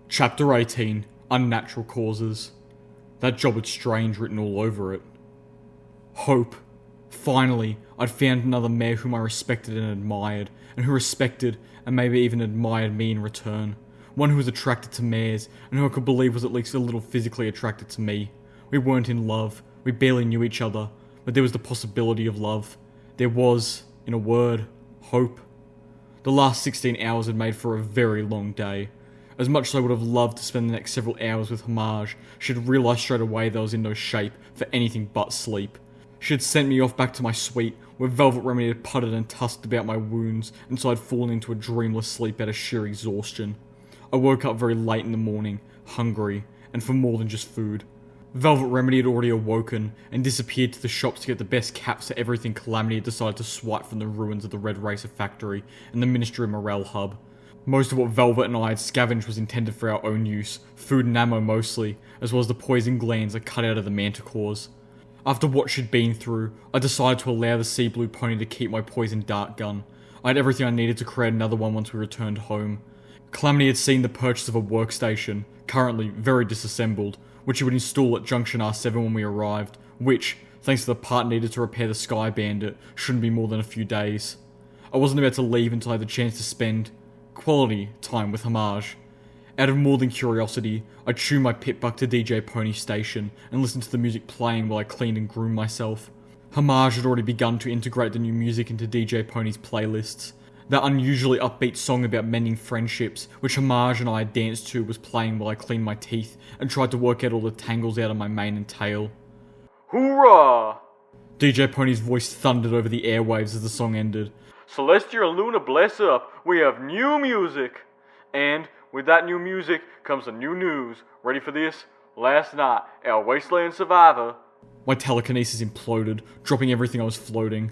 Chapter 18, Unnatural Causes. That job had strange written all over it. Hope. Finally, I'd found another mare whom I respected and admired, and who respected and maybe even admired me in return. One who was attracted to mares, and who I could believe was at least a little physically attracted to me. We weren't in love, we barely knew each other, but there was the possibility of love. There was, in a word, hope. The last 16 hours had made for a very long day. As much as I would have loved to spend the next several hours with Homage, she had realised straight away that I was in no shape for anything but sleep. She had sent me off back to my suite, where Velvet Remedy had putted and tusked about my wounds, and so I'd fallen into a dreamless sleep out of sheer exhaustion. I woke up very late in the morning, hungry, and for more than just food. Velvet Remedy had already awoken, and disappeared to the shops to get the best caps for everything Calamity had decided to swipe from the ruins of the Red Racer factory and the Ministry of Morale hub. Most of what Velvet and I had scavenged was intended for our own use, food and ammo mostly, as well as the poison glands I cut out of the manticores. After what she'd been through, I decided to allow the sea blue pony to keep my poison dart gun. I had everything I needed to create another one once we returned home. Calamity had seen the purchase of a workstation, currently very disassembled, which he would install at Junction R7 when we arrived, which, thanks to the part needed to repair the Sky Bandit, shouldn't be more than a few days. I wasn't about to leave until I had the chance to spend quality time with Homage. Out of more than curiosity, I tuned my pitbuck to DJ Pony station and listened to the music playing while I cleaned and groomed myself. Homage had already begun to integrate the new music into DJ Pony's playlists. That unusually upbeat song about mending friendships, which Homage and I had danced to, was playing while I cleaned my teeth and tried to work out all the tangles out of my mane and tail. Hoorah! DJ Pony's voice thundered over the airwaves as the song ended. Celestia and Luna bless up, we have new music! And with that new music comes the new news. Ready for this? Last night, our Wasteland survivor... My telekinesis imploded, dropping everything I was floating.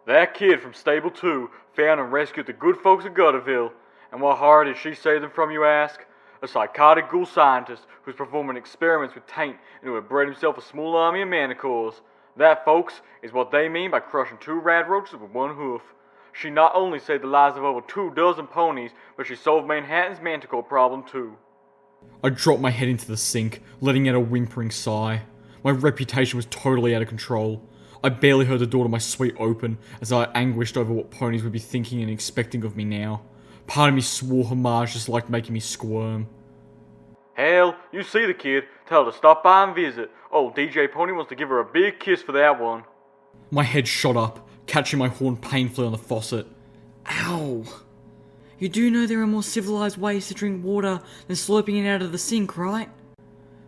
That kid from Stable 2 found and rescued the good folks of Gutterville. And what horror did she save them from, you ask? A psychotic ghoul scientist who's performing experiments with Taint and who had bred himself a small army of manticores. That, folks, is what they mean by crushing 2 rad roaches with 1 hoof. She not only saved the lives of over 24 ponies, but she solved Manhattan's manticore problem too. I dropped my head into the sink, letting out a whimpering sigh. My reputation was totally out of control. I barely heard the door to my suite open as I anguished over what ponies would be thinking and expecting of me now. Part of me swore Homage just liked making me squirm. Hell, you see the kid. Tell her to stop by and visit. Old DJ Pony wants to give her a big kiss for that one. My head shot up, catching my horn painfully on the faucet. Ow! You do know there are more civilized ways to drink water than slurping it out of the sink, right?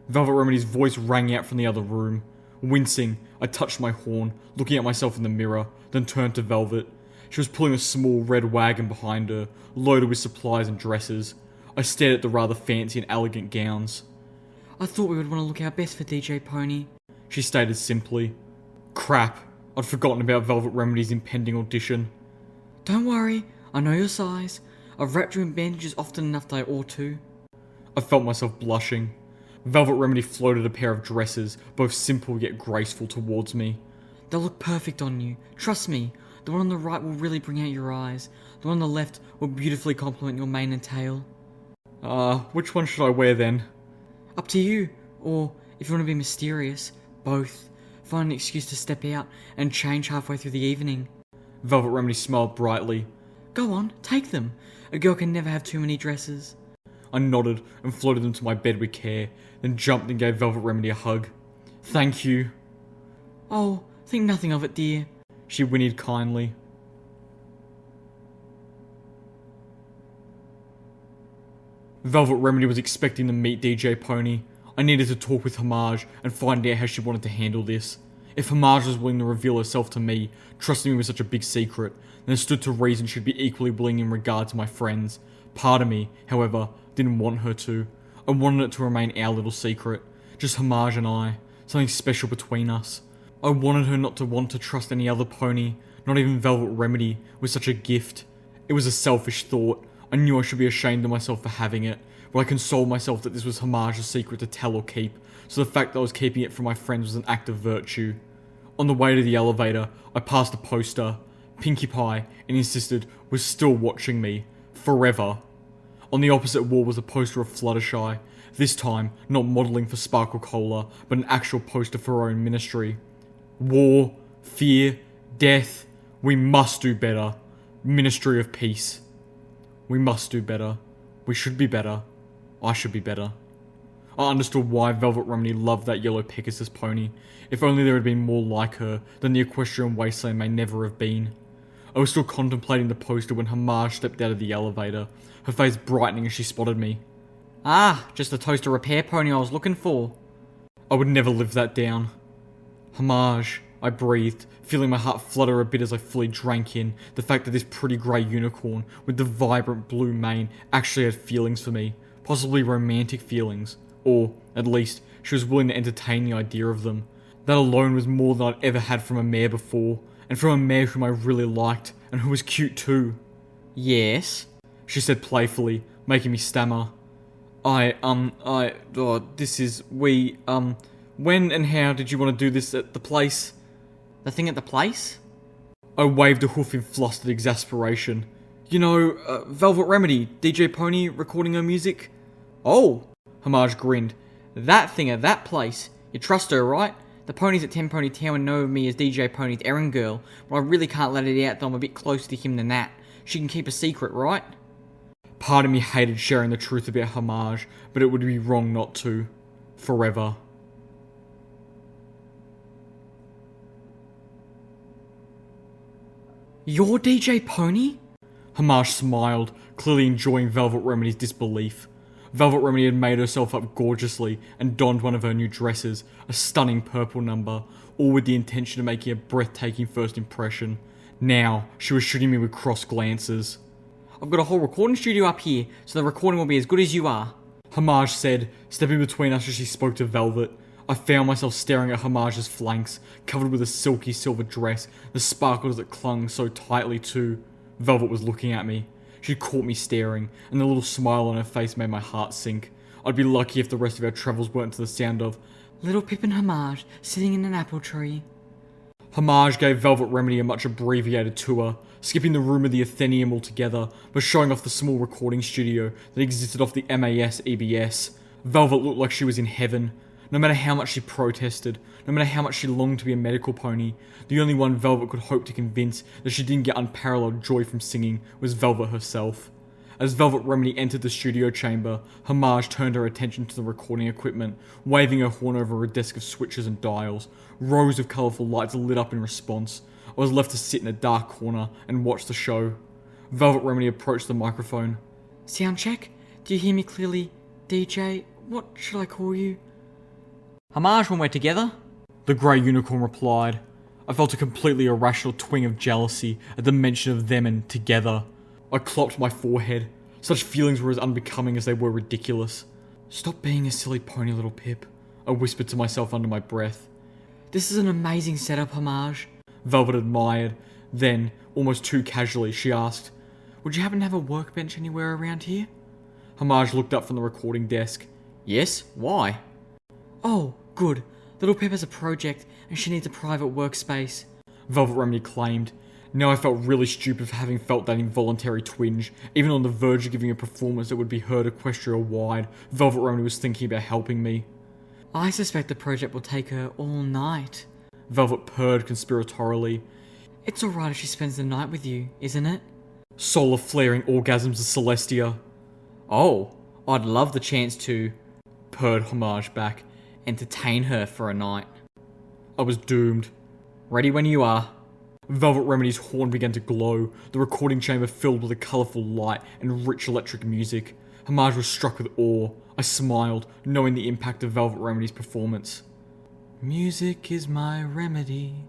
Velvet Remedy's voice rang out from the other room. Wincing, I touched my horn, looking at myself in the mirror, then turned to Velvet. She was pulling a small red wagon behind her, loaded with supplies and dresses. I stared at the rather fancy and elegant gowns. I thought we would want to look our best for DJ Pony, she stated simply. Crap, I'd forgotten about Velvet Remedy's impending audition. Don't worry, I know your size. I've wrapped you in bandages often enough that I ought to. I felt myself blushing. Velvet Remedy floated a pair of dresses, both simple yet graceful, towards me. They'll look perfect on you. Trust me. The one on the right will really bring out your eyes. The one on the left will beautifully complement your mane and tail. Which one should I wear then? Up to you. Or, if you want to be mysterious, both. Find an excuse to step out and change halfway through the evening. Velvet Remedy smiled brightly. Go on, take them. A girl can never have too many dresses. I nodded and floated them to my bed with care, then jumped and gave Velvet Remedy a hug. Thank you. Oh, think nothing of it, dear. She whinnied kindly. Velvet Remedy was expecting to meet DJ Pony. I needed to talk with Homage and find out how she wanted to handle this. If Homage was willing to reveal herself to me, trusting me with such a big secret, then it stood to reason she'd be equally willing in regard to my friends. Part of me, however, didn't want her to. I wanted it to remain our little secret. Just Homage and I. Something special between us. I wanted her not to want to trust any other pony, not even Velvet Remedy, with such a gift. It was a selfish thought. I knew I should be ashamed of myself for having it, but I consoled myself that this was Homage's secret to tell or keep, so the fact that I was keeping it from my friends was an act of virtue. On the way to the elevator, I passed a poster. Pinkie Pie, and insisted, was still watching me. Forever. On the opposite wall was a poster of Fluttershy, this time not modelling for Sparkle Cola, but an actual poster for our own ministry. War, fear, death, we must do better. Ministry of Peace. We must do better. We should be better. I should be better. I understood why Velvet Remedy loved that yellow Pegasus pony. If only there had been more like her, then the equestrian wasteland may never have been. I was still contemplating the poster when Homage stepped out of the elevator, her face brightening as she spotted me. Ah, just the toaster repair pony I was looking for. I would never live that down. Homage, I breathed, feeling my heart flutter a bit as I fully drank in the fact that this pretty grey unicorn with the vibrant blue mane actually had feelings for me, possibly romantic feelings, or, at least, she was willing to entertain the idea of them. That alone was more than I'd ever had from a mare before, and from a mare whom I really liked, and who was cute too. Yes? She said playfully, making me stammer. When and how did you want to do this at the place? The thing at the place? I waved a hoof in flustered exasperation. You know, Velvet Remedy, DJ Pony, recording her music. Oh, Homage grinned. that thing at that place. You trust her, right? The ponies at 10 Pony Town know me as DJ Pony's errand girl, but I really can't let it out that I'm a bit closer to him than that. She can keep a secret, right? Part of me hated sharing the truth about Homage, but it would be wrong not to. Forever. You're DJ Pony? Homage smiled, clearly enjoying Velvet Remedy's disbelief. Velvet Remedy had made herself up gorgeously and donned one of her new dresses, a stunning purple number, all with the intention of making a breathtaking first impression. Now, she was shooting me with cross glances. I've got a whole recording studio up here, so the recording will be as good as you are. Homage said, stepping between us as she spoke to Velvet. I found myself staring at Homage's flanks, covered with a silky silver dress, the sparkles that clung so tightly to. Velvet was looking at me. She caught me staring, and the little smile on her face made my heart sink. I'd be lucky if the rest of our travels weren't to the sound of Little Pip and Homage sitting in an apple tree. Homage gave Velvet Remedy a much abbreviated tour, skipping the room of the Athenaeum altogether, but showing off the small recording studio that existed off the MAS EBS. Velvet looked like she was in heaven. No matter how much she protested, no matter how much she longed to be a medical pony, the only one Velvet could hope to convince that she didn't get unparalleled joy from singing was Velvet herself. As Velvet Remedy entered the studio chamber, Homage turned her attention to the recording equipment, waving her horn over a desk of switches and dials. Rows of colourful lights lit up in response. I was left to sit in a dark corner and watch the show. Velvet Remedy approached the microphone. Sound check? Do you hear me clearly? DJ, what should I call you? Homage when we're together? The grey unicorn replied. I felt a completely irrational twinge of jealousy at the mention of them and together. I clopped my forehead. Such feelings were as unbecoming as they were ridiculous. Stop being a silly pony, little Pip, I whispered to myself under my breath. This is an amazing setup, Homage. Velvet admired. Then, almost too casually, she asked, Would you happen to have a workbench anywhere around here? Homage looked up from the recording desk. Yes? Why? Oh, good. Little Pip has a project and she needs a private workspace. Velvet Remedy claimed. Now I felt really stupid for having felt that involuntary twinge. Even on the verge of giving a performance that would be heard Equestria-wide, Velvet Remedy was thinking about helping me. I suspect the project will take her all night. Velvet purred conspiratorially. It's alright if she spends the night with you, isn't it? Solar flaring orgasms of Celestia. Oh, I'd love the chance to, purred Homage back, entertain her for a night. I was doomed. Ready when you are. Velvet Remedy's horn began to glow, the recording chamber filled with a colourful light and rich electric music. Homage was struck with awe. I smiled, knowing the impact of Velvet Remedy's performance. Music is my remedy.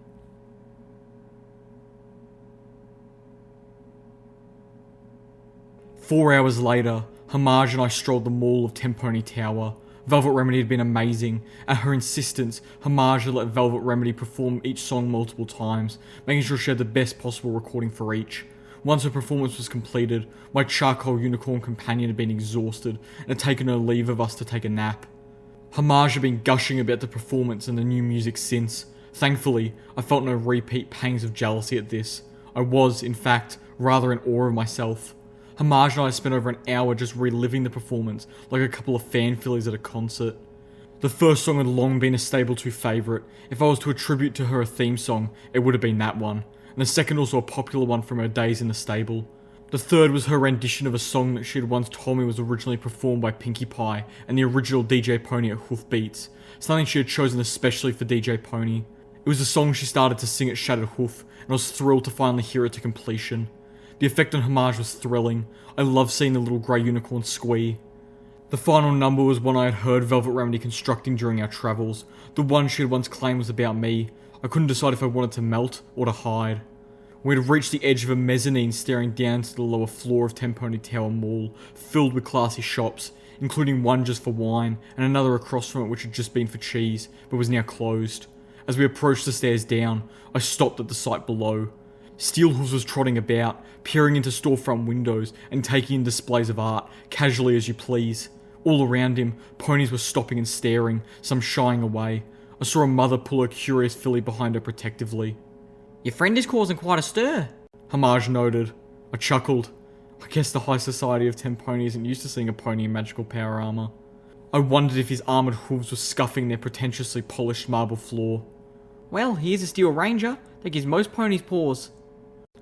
"4 hours later, Homage and I strolled the mall of Temponi Tower. Velvet Remedy had been amazing. At her insistence, Homage had let Velvet Remedy perform each song multiple times, making sure she had the best possible recording for each. Once her performance was completed, my charcoal unicorn companion had been exhausted and had taken her leave of us to take a nap. Homage had been gushing about the performance and the new music since. Thankfully, I felt no repeat pangs of jealousy at this. I was, in fact, rather in awe of myself. Hamaj and I spent over an hour just reliving the performance like a couple of fan fillies at a concert. The first song had long been a Stable 2 favourite. If I was to attribute to her a theme song, it would have been that one, and the second also a popular one from her days in the stable. The third was her rendition of a song that she had once told me was originally performed by Pinkie Pie and the original DJ Pony at Hoof Beats, something she had chosen especially for DJ Pony. It was a song she started to sing at Shattered Hoof, and I was thrilled to finally hear it to completion. The effect on Hamaj was thrilling. I loved seeing the little grey unicorn squee. The final number was one I had heard Velvet Remedy constructing during our travels, the one she had once claimed was about me. I couldn't decide if I wanted to melt or to hide. We had reached the edge of a mezzanine staring down to the lower floor of Tempone Tower Mall, filled with classy shops, including one just for wine, and another across from it which had just been for cheese, but was now closed. As we approached the stairs down, I stopped at the site below. Steelhooves was trotting about, peering into storefront windows and taking in displays of art, casually as you please. All around him, ponies were stopping and staring, some shying away. I saw a mother pull her curious filly behind her protectively. Your friend is causing quite a stir. Hamaj noted. I chuckled. I guess the high society of Tempone isn't used to seeing a pony in magical power armour. I wondered if his armoured hooves were scuffing their pretentiously polished marble floor. Well, he is a Steel Ranger. That gives most ponies pause.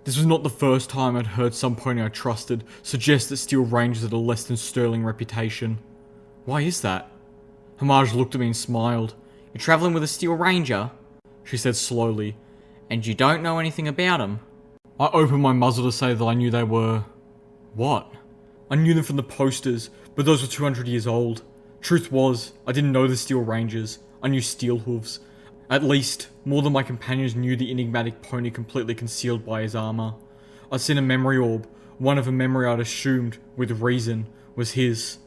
This was not the first time I'd heard some pony I trusted suggest that Steel Rangers had a less than sterling reputation. Why is that? Hamaj looked at me and smiled. You're travelling with a Steel Ranger? She said slowly. And you don't know anything about him? I opened my muzzle to say that I knew they were... What? I knew them from the posters, but those were 200 years old. Truth was, I didn't know the Steel Rangers. I knew Steelhooves. At least, more than my companions knew the enigmatic pony completely concealed by his armour. I'd seen a memory orb, one of a memory I'd assumed, with reason, was his.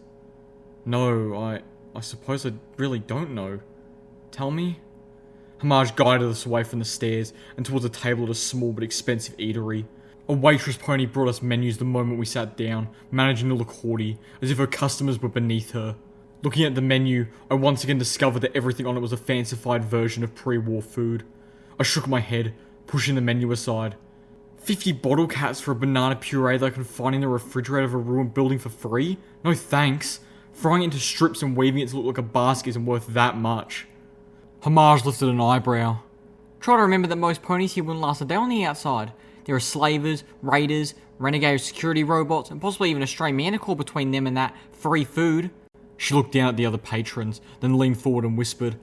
No, I suppose I really don't know. Tell me? Hamaj guided us away from the stairs and towards a table at a small but expensive eatery. A waitress pony brought us menus the moment we sat down, managing to look haughty, as if her customers were beneath her. Looking at the menu, I once again discovered that everything on it was a fancified version of pre-war food. I shook my head, pushing the menu aside. 50 bottle caps for a banana puree that I could find in the refrigerator of a ruined building for free? No thanks. Frying it into strips and weaving it to look like a basket isn't worth that much. Hamaj lifted an eyebrow. Try to remember that most ponies here wouldn't last a day on the outside. There are slavers, raiders, renegade security robots, and possibly even a stray manicore between them and that free food. She looked down at the other patrons, then leaned forward and whispered,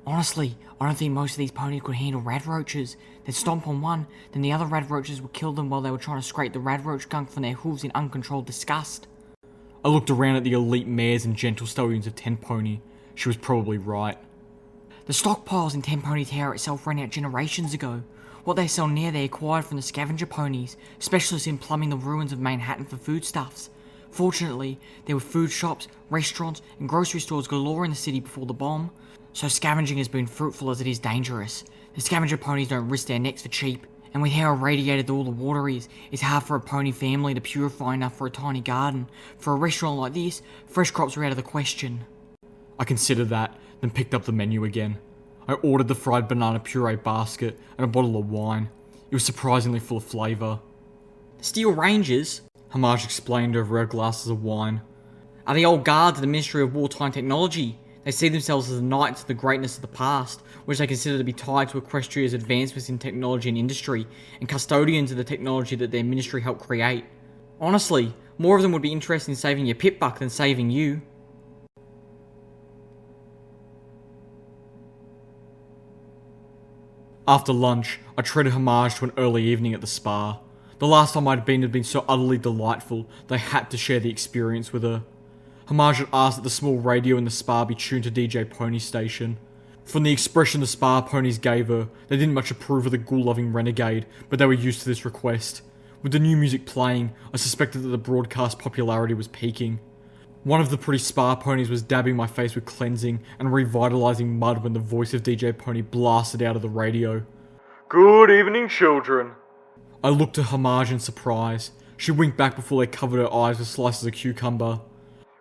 Honestly, I don't think most of these ponies could handle radroaches. They'd stomp on one, then the other radroaches would kill them while they were trying to scrape the radroach gunk from their hooves in uncontrolled disgust. I looked around at the elite mares and gentle stallions of Tempone. She was probably right. The stockpiles in Tempone Tower itself ran out generations ago. What they sell now they acquired from the scavenger ponies, specialists in plumbing the ruins of Manhattan for foodstuffs. Fortunately, there were food shops, restaurants, and grocery stores galore in the city before the bomb, so scavenging has been fruitful as it is dangerous. The scavenger ponies don't risk their necks for cheap, and with how irradiated all the water is, it's hard for a pony family to purify enough for a tiny garden. For a restaurant like this, fresh crops are out of the question. I considered that, then picked up the menu again. I ordered the fried banana puree basket and a bottle of wine. It was surprisingly full of flavour. The Steel Rangers, Hamaj explained over our glasses of wine, are the old guards of the Ministry of Wartime Technology. They see themselves as the knights of the greatness of the past, which they consider to be tied to Equestria's advancements in technology and industry, and custodians of the technology that their ministry helped create. Honestly, more of them would be interested in saving your pip-buck than saving you. After lunch, I treated Hamaj to an early evening at the spa. The last time I'd been had been so utterly delightful that I had to share the experience with her. Hamaj had asked that the small radio in the spa be tuned to DJ Pony's station. From the expression the spa ponies gave her, they didn't much approve of the ghoul-loving renegade, but they were used to this request. With the new music playing, I suspected that the broadcast popularity was peaking. One of the pretty spa ponies was dabbing my face with cleansing and revitalising mud when the voice of DJ Pony blasted out of the radio. Good evening, children. I looked at Hamaj in surprise. She winked back before they covered her eyes with slices of cucumber.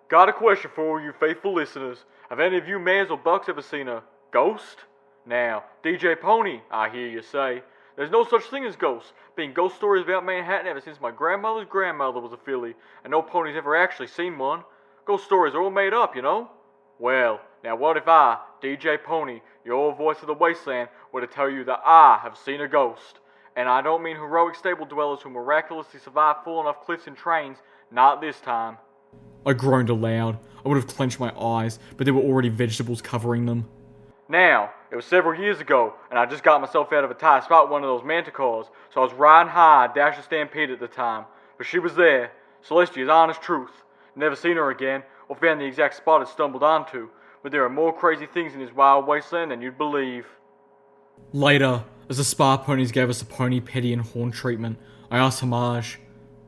Got a question for you faithful listeners. Have any of you mares or bucks ever seen a ghost? Now, DJ Pony, I hear you say, There's no such thing as ghosts. Been ghost stories about Manhattan ever since my grandmother's grandmother was a filly, and no pony's ever actually seen one. Ghost stories are all made up, you know? Well, now what if I, DJ Pony, your voice of the wasteland, were to tell you that I have seen a ghost? And I don't mean heroic stable dwellers who miraculously survive falling off cliffs and trains, not this time. I groaned aloud. I would have clenched my eyes, but there were already vegetables covering them. Now, it was several years ago, and I just got myself out of a tight spot with one of those manticores, so I was riding high, dashed a stampede at the time. But she was there, Celestia's honest truth. Never seen her again, or found the exact spot it stumbled onto, but there are more crazy things in this wild wasteland than you'd believe. Later, as the spa ponies gave us a pony petty and horn treatment, I asked Homage,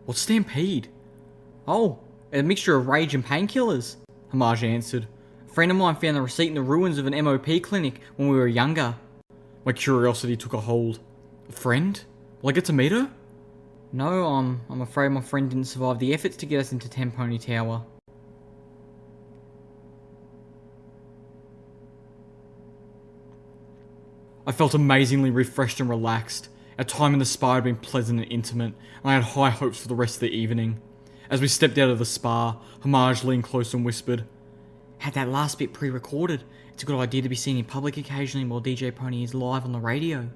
"What's stampede?" Oh, a mixture of rage and painkillers, Homage answered. A friend of mine found the receipt in the ruins of an MOP clinic when we were younger. My curiosity took a hold. A friend? Will I get to meet her? No, I'm afraid my friend didn't survive the efforts to get us into 10 Pony Tower. I felt amazingly refreshed and relaxed. Our time in the spa had been pleasant and intimate, and I had high hopes for the rest of the evening. As we stepped out of the spa, Homage leaned close and whispered, Had that last bit pre-recorded. It's a good idea to be seen in public occasionally while DJ Pony is live on the radio.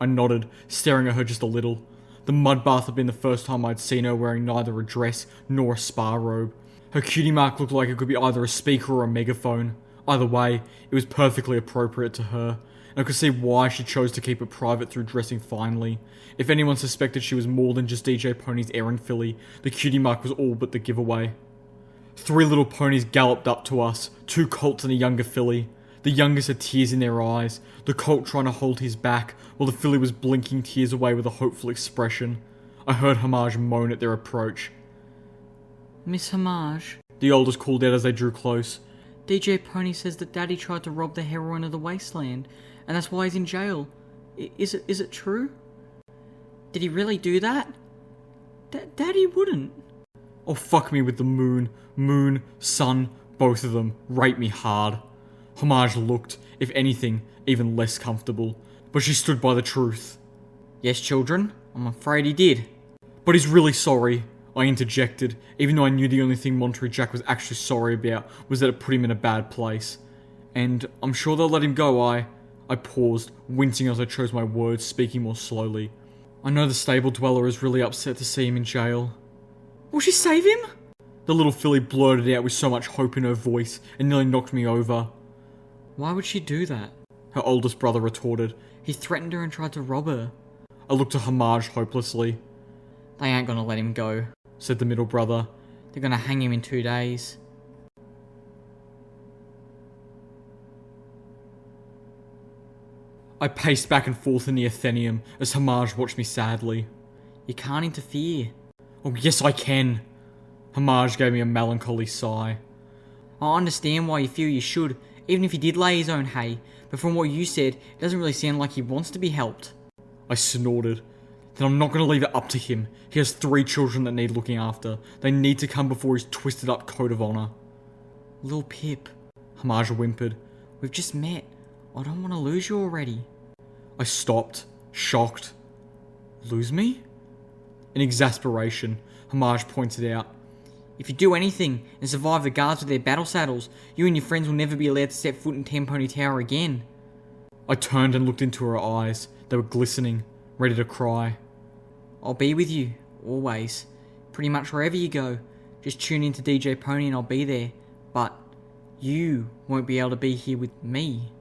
I nodded, staring at her just a little. The mud bath had been the first time I'd seen her wearing neither a dress nor a spa robe. Her cutie mark looked like it could be either a speaker or a megaphone. Either way, it was perfectly appropriate to her, and I could see why she chose to keep it private through dressing finely. If anyone suspected she was more than just DJ Pony's errand filly, the cutie mark was all but the giveaway. 3 little ponies galloped up to us, 2 colts and a younger filly. The youngest had tears in their eyes, the colt trying to hold his back, while the filly was blinking tears away with a hopeful expression. I heard Homage moan at their approach. Miss Homage, The oldest called out as they drew close. DJ Pony says that Daddy tried to rob the heroine of the wasteland, and that's why he's in jail. Is it true? Did he really do that? Daddy wouldn't. Oh, fuck me with the moon, sun, both of them, rape me hard. Homage looked, if anything, even less comfortable, but she stood by the truth. Yes, children, I'm afraid he did. But he's really sorry, I interjected, even though I knew the only thing Monterey Jack was actually sorry about was that it put him in a bad place. And I'm sure they'll let him go, I paused, wincing as I chose my words, speaking more slowly. I know the stable dweller is really upset to see him in jail. Will she save him? The little filly blurted out with so much hope in her voice and nearly knocked me over. Why would she do that? Her oldest brother retorted. He threatened her and tried to rob her. I looked at Homage hopelessly. They ain't gonna let him go, said the middle brother. They're gonna hang him in 2 days. I paced back and forth in the Athenium as Homage watched me sadly. You can't interfere. Oh, yes I can. Homage gave me a melancholy sigh. I understand why you feel you should, even if he did lay his own hay, but from what you said, it doesn't really sound like he wants to be helped. I snorted. Then I'm not going to leave it up to him. He has 3 children that need looking after. They need to come before his twisted up code of honour. Lil Pip, Homage whimpered. We've just met. I don't want to lose you already. I stopped, shocked. Lose me? In exasperation, Homage pointed out. If you do anything and survive the guards with their battle saddles, you and your friends will never be allowed to step foot in 10 Pony Tower again. I turned and looked into her eyes. They were glistening, ready to cry. I'll be with you, always. Pretty much wherever you go. Just tune in to DJ Pony and I'll be there. But you won't be able to be here with me.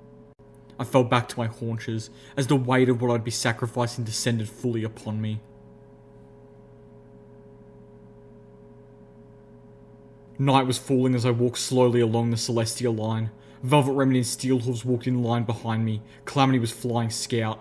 I fell back to my haunches as the weight of what I'd be sacrificing descended fully upon me. Night was falling as I walked slowly along the Celestia line. Velvet Remedy and Steelhooves walked in line behind me. Calamity was flying scout.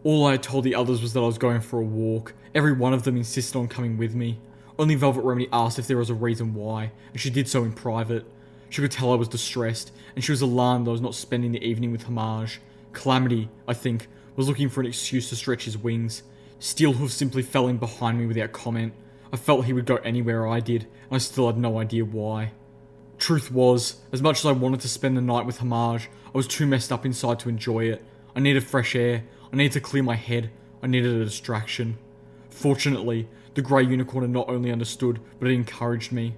All I had told the others was that I was going for a walk. Every one of them insisted on coming with me. Only Velvet Remedy asked if there was a reason why, and she did so in private. She could tell I was distressed, and she was alarmed that I was not spending the evening with Homage. Calamity, I think, was looking for an excuse to stretch his wings. Steelhooves simply fell in behind me without comment. I felt he would go anywhere I did, and I still had no idea why. Truth was, as much as I wanted to spend the night with Homage, I was too messed up inside to enjoy it. I needed fresh air. I needed to clear my head. I needed a distraction. Fortunately, the grey unicorn had not only understood, but it encouraged me.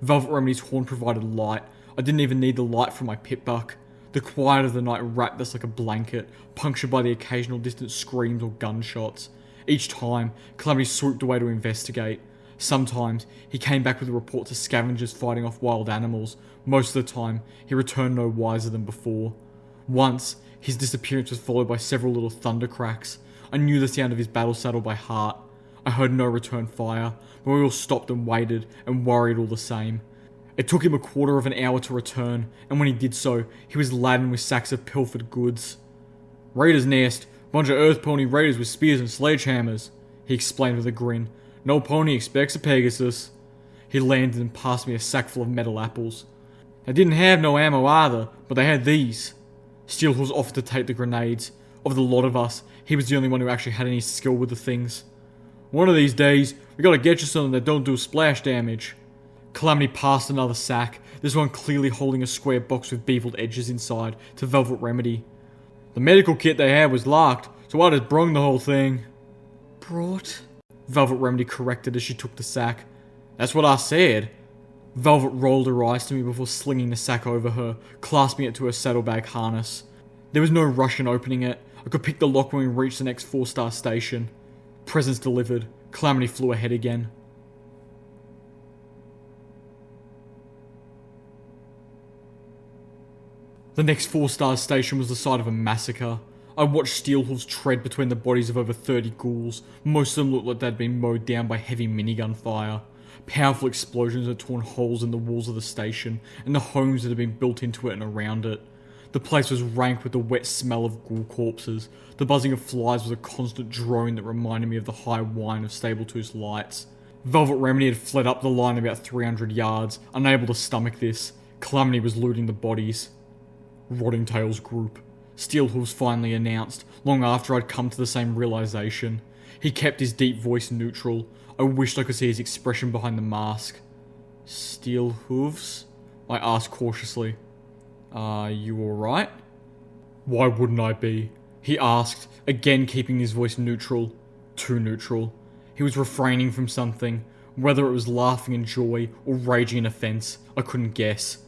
Velvet Remedy's horn provided light. I didn't even need the light from my pit-buck. The quiet of the night wrapped us like a blanket, punctured by the occasional distant screams or gunshots. Each time, Calamity swooped away to investigate. Sometimes, he came back with reports of scavengers fighting off wild animals. Most of the time, he returned no wiser than before. Once, his disappearance was followed by several little thunder cracks. I knew the sound of his battle saddle by heart. I heard no return fire, but we all stopped and waited and worried all the same. It took him a quarter of an hour to return, and when he did so, he was laden with sacks of pilfered goods. "Raiders' nest, bunch of earth pony raiders with spears and sledgehammers," he explained with a grin. "No pony expects a Pegasus." He landed and passed me a sackful of metal apples. They didn't have no ammo either, but they had these. Steelhooves offered to take the grenades. Of the lot of us, he was the only one who actually had any skill with the things. "One of these days, we gotta get you something that don't do splash damage." Calamity passed another sack, this one clearly holding a square box with beveled edges inside, to Velvet Remedy. "The medical kit they had was locked, so I just brung the whole thing." Brought? Velvet Remedy corrected as she took the sack. "That's what I said." Velvet rolled her eyes to me before slinging the sack over her, clasping it to her saddlebag harness. There was no rush in opening it. I could pick the lock when we reached the next 4-star station. Presents delivered. Calamity flew ahead again. The next 4-star station was the site of a massacre. I watched Steelhooves tread between the bodies of over 30 ghouls. Most of them looked like they'd been mowed down by heavy minigun fire. Powerful explosions had torn holes in the walls of the station, and the homes that had been built into it and around it. The place was rank with the wet smell of ghoul corpses. The buzzing of flies was a constant drone that reminded me of the high whine of Sabletooth's lights. Velvet Remedy had fled up the line about 300 yards, unable to stomach this. Calamity was looting the bodies. "Rotting Tails Group," Steelhooves finally announced, long after I'd come to the same realization. He kept his deep voice neutral. I wished I could see his expression behind the mask. "Steelhooves?" I asked cautiously. "Are you alright?" "Why wouldn't I be?" he asked, again keeping his voice neutral. Too neutral. He was refraining from something. Whether it was laughing in joy or raging in offense, I couldn't guess.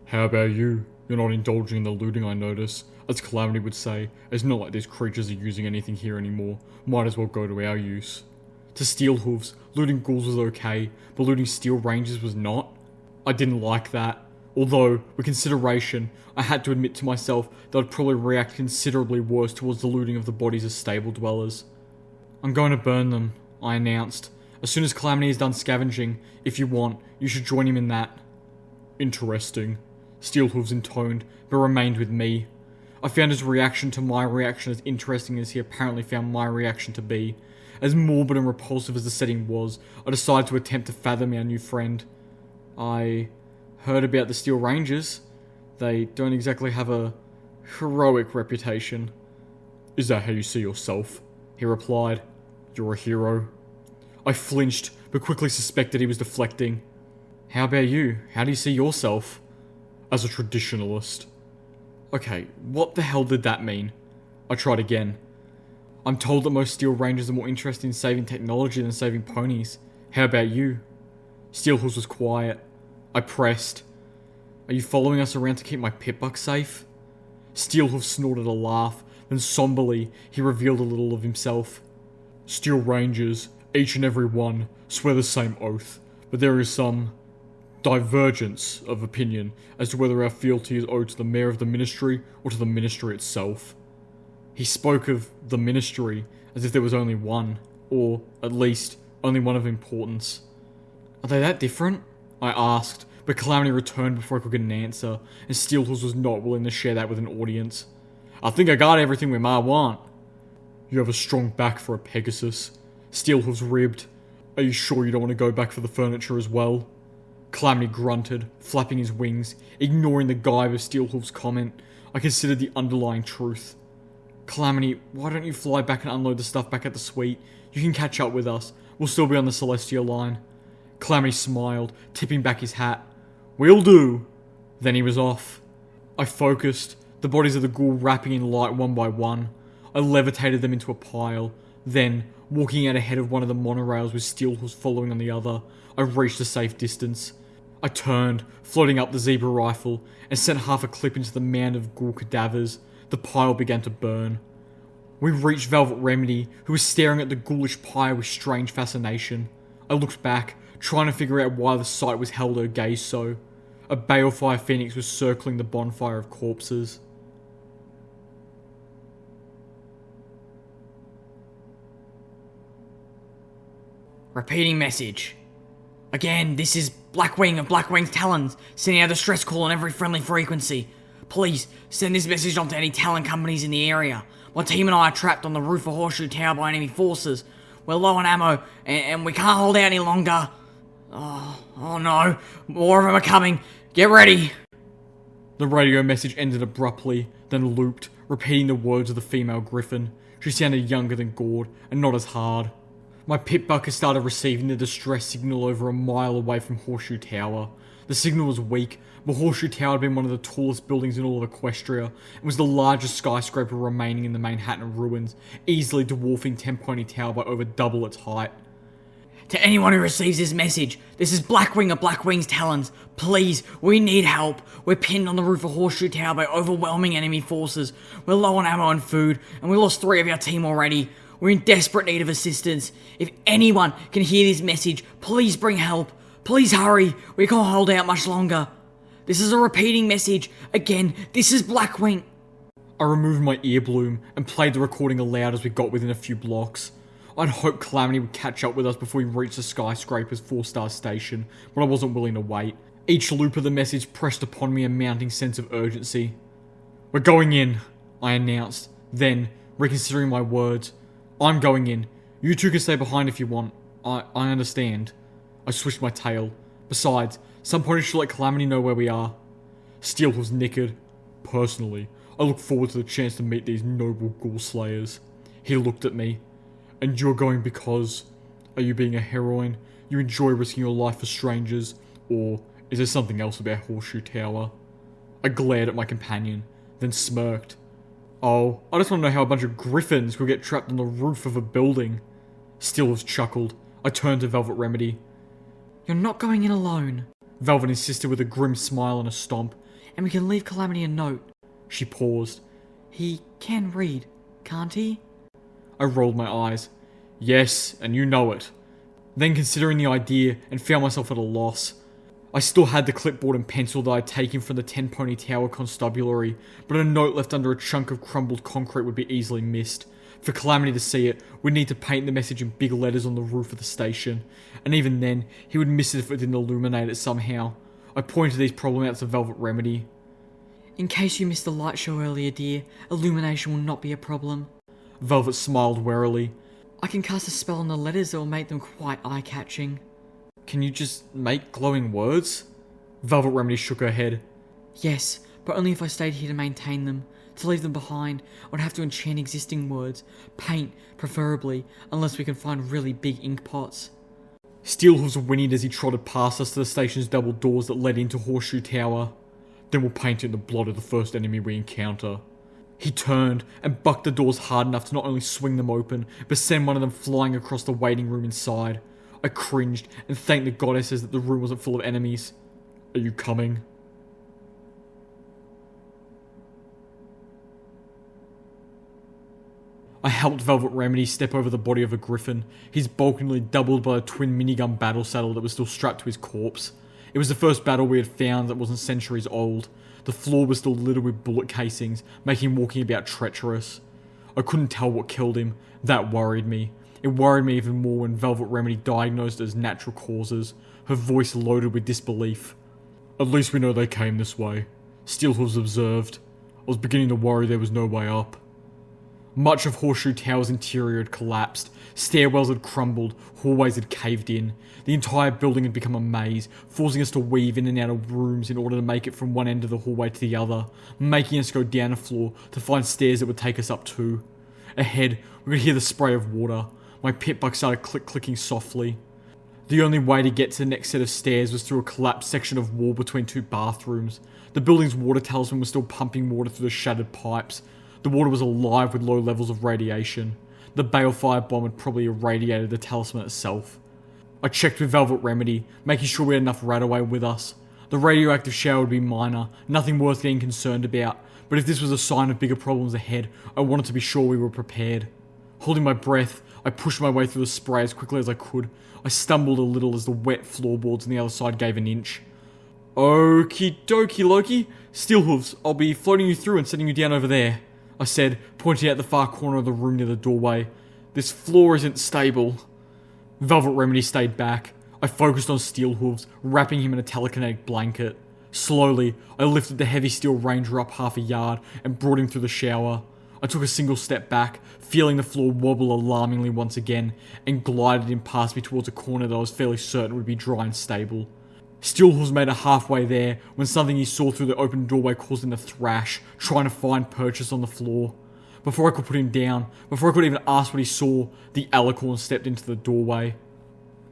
"How about you? You're not indulging in the looting, I notice. As Calamity would say, it's not like these creatures are using anything here anymore. Might as well go to our use." To Steelhooves, looting ghouls was okay, but looting steel rangers was not. I didn't like that. Although, with consideration, I had to admit to myself that I'd probably react considerably worse towards the looting of the bodies of stable dwellers. "I'm going to burn them," I announced. "As soon as Calamity is done scavenging, if you want, you should join him in that." "Interesting," Steelhooves intoned, but remained with me. I found his reaction to my reaction as interesting as he apparently found my reaction to be. As morbid and repulsive as the setting was, I decided to attempt to fathom our new friend. "I heard about the Steel Rangers. They don't exactly have a heroic reputation." "Is that how you see yourself?" he replied. "You're a hero." I flinched, but quickly suspected he was deflecting. "How about you? How do you see yourself?" "As a traditionalist." Okay, what the hell did that mean? I tried again. "I'm told that most Steel Rangers are more interested in saving technology than saving ponies. How about you?" Steelhooves was quiet. I pressed. "Are you following us around to keep my pit-buck safe?" Steelhooves snorted a laugh, then somberly, he revealed a little of himself. "Steel Rangers, each and every one, swear the same oath, but there is some divergence of opinion as to whether our fealty is owed to the mayor of the ministry or to the ministry itself." He spoke of the ministry as if there was only one, or, at least, only one of importance. "Are they that different?" I asked, but Calamity returned before I could get an answer, and Steelhooves was not willing to share that with an audience. "I think I got everything we might want." "You have a strong back for a Pegasus," Steelhooves ribbed. "Are you sure you don't want to go back for the furniture as well?" Calamity grunted, flapping his wings, ignoring the gibe of Steelhooves' comment. I considered the underlying truth. "Calamity, why don't you fly back and unload the stuff back at the suite? You can catch up with us. We'll still be on the Celestia line." Calamity smiled, tipping back his hat. "Will do." Then he was off. I focused, the bodies of the ghoul wrapping in light one by one. I levitated them into a pile. Then, walking out ahead of one of the monorails with Steelhooves following on the other, I reached a safe distance. I turned, floating up the zebra rifle, and sent half a clip into the mound of ghoul cadavers. The pile began to burn. We reached Velvet Remedy, who was staring at the ghoulish pyre with strange fascination. I looked back, trying to figure out why the sight was held her gaze so. A balefire phoenix was circling the bonfire of corpses. Repeating message. Again, this is Blackwing of Blackwing's Talons, sending out a distress call on every friendly frequency. Please, send this message on to any Talon companies in the area. My team and I are trapped on the roof of Horseshoe Tower by enemy forces. We're low on ammo, and we can't hold out any longer. Oh no, more of them are coming. Get ready. The radio message ended abruptly, then looped, repeating the words of the female griffin. She sounded younger than Gord, and not as hard. My pit bucker started receiving the distress signal over a mile away from Horseshoe Tower. The signal was weak, but Horseshoe Tower had been one of the tallest buildings in all of Equestria, and was the largest skyscraper remaining in the Manhattan ruins, easily dwarfing Tempone Tower by over double its height. To anyone who receives this message, this is Blackwing of Blackwing's Talons. Please, we need help. We're pinned on the roof of Horseshoe Tower by overwhelming enemy forces. We're low on ammo and food, and we lost 3 of our team already. We're in desperate need of assistance. If anyone can hear this message, please bring help. Please hurry. We can't hold out much longer. This is a repeating message. Again, this is Blackwing. I removed my ear bloom and played the recording aloud as we got within a few blocks. I'd hoped Calamity would catch up with us before we reached the skyscraper's 4-star station, but I wasn't willing to wait. Each loop of the message pressed upon me a mounting sense of urgency. "We're going in," I announced. Then, reconsidering my words, "I'm going in. You two can stay behind if you want. I understand." I swished my tail. Besides, some point should let Calamity know where we are. Steel was knickered. "Personally, I look forward to the chance to meet these noble ghoul slayers." He looked at me. "And you're going because... Are you being a heroine? You enjoy risking your life for strangers? Or is there something else about Horseshoe Tower?" I glared at my companion, then smirked. "Oh, I just want to know how a bunch of griffins could get trapped on the roof of a building." Steelers chuckled. I turned to Velvet Remedy. You're not going in alone. Velvet insisted with a grim smile and a stomp. And we can leave Calamity a note. She paused. He can read, can't he? I rolled my eyes. "Yes, and you know it." Then considering the idea and found myself at a loss. I still had the clipboard and pencil that I had taken from the Tempone Tower constabulary, but a note left under a chunk of crumbled concrete would be easily missed. For Calamity to see it, we'd need to paint the message in big letters on the roof of the station, and even then, he would miss it if it didn't illuminate it somehow. I pointed these problems out to Velvet Remedy. In case you missed the light show earlier, dear, illumination will not be a problem. Velvet smiled warily. I can cast a spell on the letters that will make them quite eye-catching. "Can you just make glowing words?" Velvet Remedy shook her head. Yes, but only if I stayed here to maintain them. To leave them behind, I would have to enchant existing words. Paint, preferably, unless we can find really big ink pots. Steelhooves whinnied as he trotted past us to the station's double doors that led into Horseshoe Tower. "Then we'll paint it in the blood of the first enemy we encounter." He turned and bucked the doors hard enough to not only swing them open, but send one of them flying across the waiting room inside. I cringed and thanked the goddesses that the room wasn't full of enemies. "Are you coming?" I helped Velvet Remedy step over the body of a griffin, his bulk nearly doubled by a twin minigun battle saddle that was still strapped to his corpse. It was the first battle we had found that wasn't centuries old. The floor was still littered with bullet casings, making walking about treacherous. I couldn't tell what killed him. That worried me. It worried me even more when Velvet Remedy diagnosed it as natural causes, her voice loaded with disbelief. "At least we know they came this way," Steelhooves observed. I was beginning to worry there was no way up. Much of Horseshoe Tower's interior had collapsed. Stairwells had crumbled, hallways had caved in. The entire building had become a maze, forcing us to weave in and out of rooms in order to make it from one end of the hallway to the other, making us go down a floor to find stairs that would take us up too. Ahead, we could hear the spray of water. My pitbuck started clicking softly. The only way to get to the next set of stairs was through a collapsed section of wall between 2 bathrooms. The building's water talisman was still pumping water through the shattered pipes. The water was alive with low levels of radiation. The balefire bomb had probably irradiated the talisman itself. I checked with Velvet Remedy, making sure we had enough Radaway with us. The radioactive shower would be minor, nothing worth getting concerned about, but if this was a sign of bigger problems ahead, I wanted to be sure we were prepared. Holding my breath, I pushed my way through the spray as quickly as I could. I stumbled a little as the wet floorboards on the other side gave an inch. Okie dokie, Loki. Steelhooves, I'll be floating you through and setting you down over there, I said, pointing out the far corner of the room near the doorway. This floor isn't stable. Velvet Remedy stayed back. I focused on Steelhooves, wrapping him in a telekinetic blanket. Slowly, I lifted the heavy steel ranger up half a yard and brought him through the shower. I took a single step back, feeling the floor wobble alarmingly once again, and glided him past me towards a corner that I was fairly certain would be dry and stable. Steelhooves made it halfway there when something he saw through the open doorway caused him to thrash, trying to find purchase on the floor. Before I could put him down, before I could even ask what he saw, the alicorn stepped into the doorway.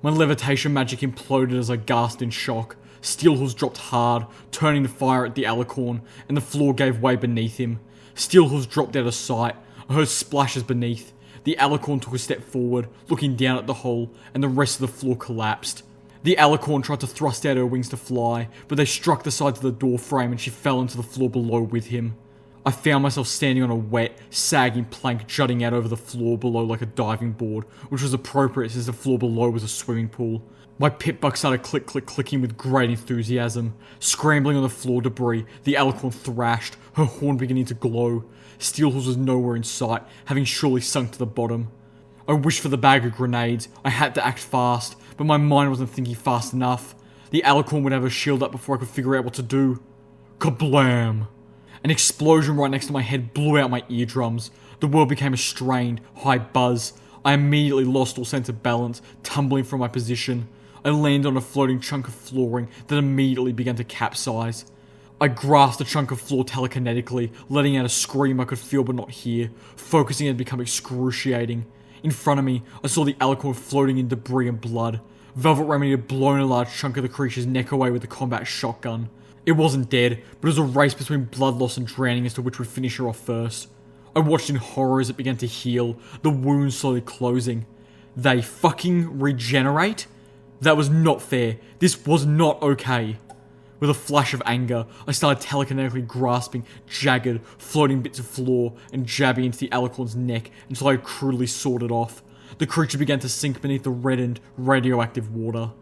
My levitation magic imploded as I gasped in shock. Steelhooves dropped hard, turning the fire at the alicorn, and the floor gave way beneath him. Steelhooves dropped out of sight. I heard splashes beneath. The alicorn took a step forward, looking down at the hole, and the rest of the floor collapsed. The alicorn tried to thrust out her wings to fly, but they struck the sides of the door frame and she fell into the floor below with him. I found myself standing on a wet, sagging plank jutting out over the floor below like a diving board, which was appropriate since the floor below was a swimming pool. My pip-buck started clicking with great enthusiasm. Scrambling on the floor debris, the alicorn thrashed, her horn beginning to glow. Steelhooves was nowhere in sight, having surely sunk to the bottom. I wished for the bag of grenades. I had to act fast, but my mind wasn't thinking fast enough. The alicorn would have a shield up before I could figure out what to do. Kablam! An explosion right next to my head blew out my eardrums. The world became a strained, high buzz. I immediately lost all sense of balance, tumbling from my position. I landed on a floating chunk of flooring that immediately began to capsize. I grasped the chunk of floor telekinetically, letting out a scream I could feel but not hear. Focusing had become excruciating. In front of me, I saw the alicorn floating in debris and blood. Velvet Remedy had blown a large chunk of the creature's neck away with the combat shotgun. It wasn't dead, but it was a race between blood loss and drowning as to which would finish her off first. I watched in horror as it began to heal, the wounds slowly closing. They fucking regenerate? That was not fair. This was not okay. With a flash of anger, I started telekinetically grasping jagged, floating bits of floor and jabbing into the alicorn's neck until I had crudely sawed it off. The creature began to sink beneath the reddened, radioactive water.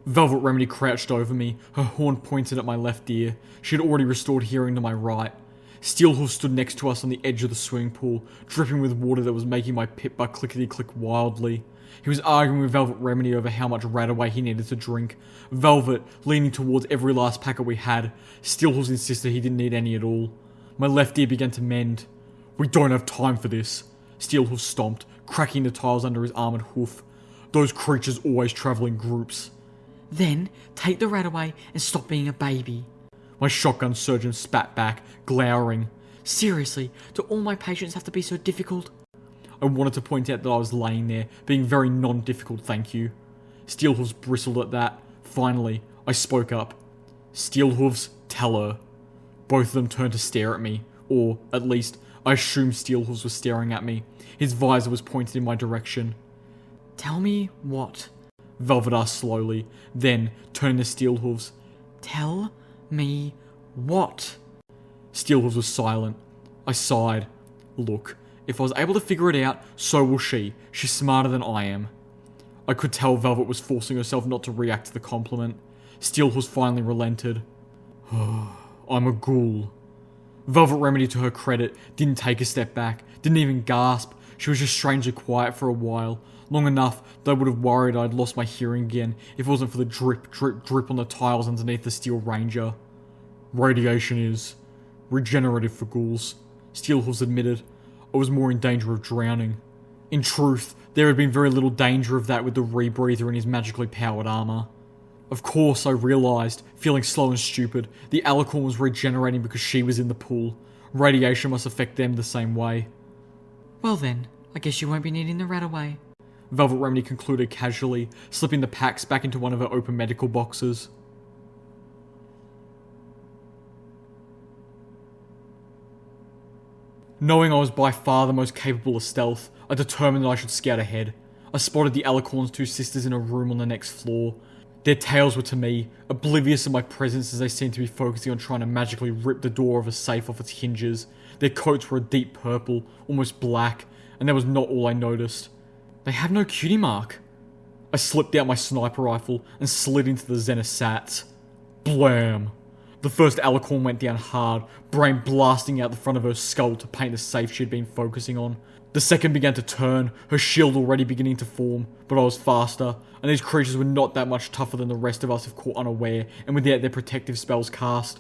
Velvet Remedy crouched over me, her horn pointed at my left ear. She had already restored hearing to my right. Steelhoof stood next to us on the edge of the swimming pool, dripping with water that was making my pip-buck clickety-click wildly. He was arguing with Velvet Remedy over how much Radaway he needed to drink. Velvet, leaning towards every last packet we had. Steelhoof insisted he didn't need any at all. My left ear began to mend. "We don't have time for this," Steelhoof stomped, cracking the tiles under his armoured hoof. "Those creatures always travel in groups." Then, take the rat away and stop being a baby. My shotgun surgeon spat back, glowering. Seriously, do all my patients have to be so difficult? I wanted to point out that I was laying there, being very non-difficult, thank you. Steelhooves bristled at that. Finally, I spoke up. "Steelhooves, tell her." Both of them turned to stare at me, or, at least, I assumed Steelhooves was staring at me. His visor was pointed in my direction. Tell me what? Velvet asked slowly, then, turning to Steelhooves. Tell me what? Steelhooves was silent. I sighed. Look, if I was able to figure it out, so will she. She's smarter than I am. I could tell Velvet was forcing herself not to react to the compliment. Steelhooves finally relented. "I'm a ghoul." Velvet Remedy, to her credit, didn't take a step back, didn't even gasp. She was just strangely quiet for a while. Long enough that I would have worried I'd lost my hearing again if it wasn't for the drip, drip, drip on the tiles underneath the Steel Ranger. "Radiation is regenerative for ghouls," Steelhooves admitted. "I was more in danger of drowning." In truth, there had been very little danger of that with the rebreather and his magically powered armour. Of course, I realised, feeling slow and stupid, the alicorn was regenerating because she was in the pool. Radiation must affect them the same way. Well then, I guess you won't be needing the rat away. Velvet Remedy concluded casually, slipping the packs back into one of her open medical boxes. Knowing I was by far the most capable of stealth, I determined that I should scout ahead. I spotted the Alicorn's two sisters in a room on the next floor. Their tales were to me, oblivious of my presence as they seemed to be focusing on trying to magically rip the door of a safe off its hinges. Their coats were a deep purple, almost black, and that was not all I noticed. They have no cutie mark. I slipped out my sniper rifle and slid into the Xenosats. Blam! The first Alicorn went down hard, brain blasting out the front of her skull to paint the safe she had been focusing on. The second began to turn, her shield already beginning to form, but I was faster, and these creatures were not that much tougher than the rest of us if caught unaware and without their protective spells cast.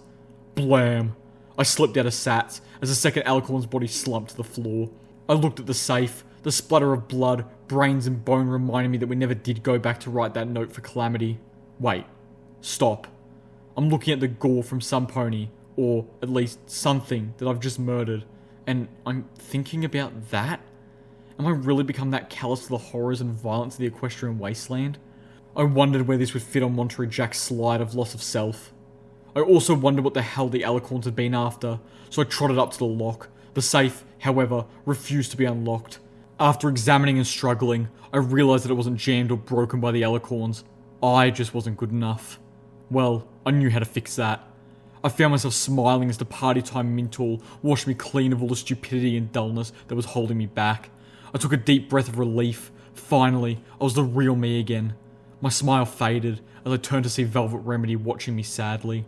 Blam! I slipped out of Sats as the second Alicorn's body slumped to the floor. I looked at the safe. The splatter of blood, brains and bone reminded me that we never did go back to write that note for Calamity. Wait. Stop. I'm looking at the gore from some pony, or at least something that I've just murdered, and I'm thinking about that? Am I really become that callous to the horrors and violence of the equestrian wasteland? I wondered where this would fit on Monterey Jack's slide of loss of self. I also wondered what the hell the Alicorns had been after, so I trotted up to the lock. The safe, however, refused to be unlocked. After examining and struggling, I realised that it wasn't jammed or broken by the Alicorns. I just wasn't good enough. Well, I knew how to fix that. I found myself smiling as the party time Mintool washed me clean of all the stupidity and dullness that was holding me back. I took a deep breath of relief. Finally, I was the real me again. My smile faded as I turned to see Velvet Remedy watching me sadly.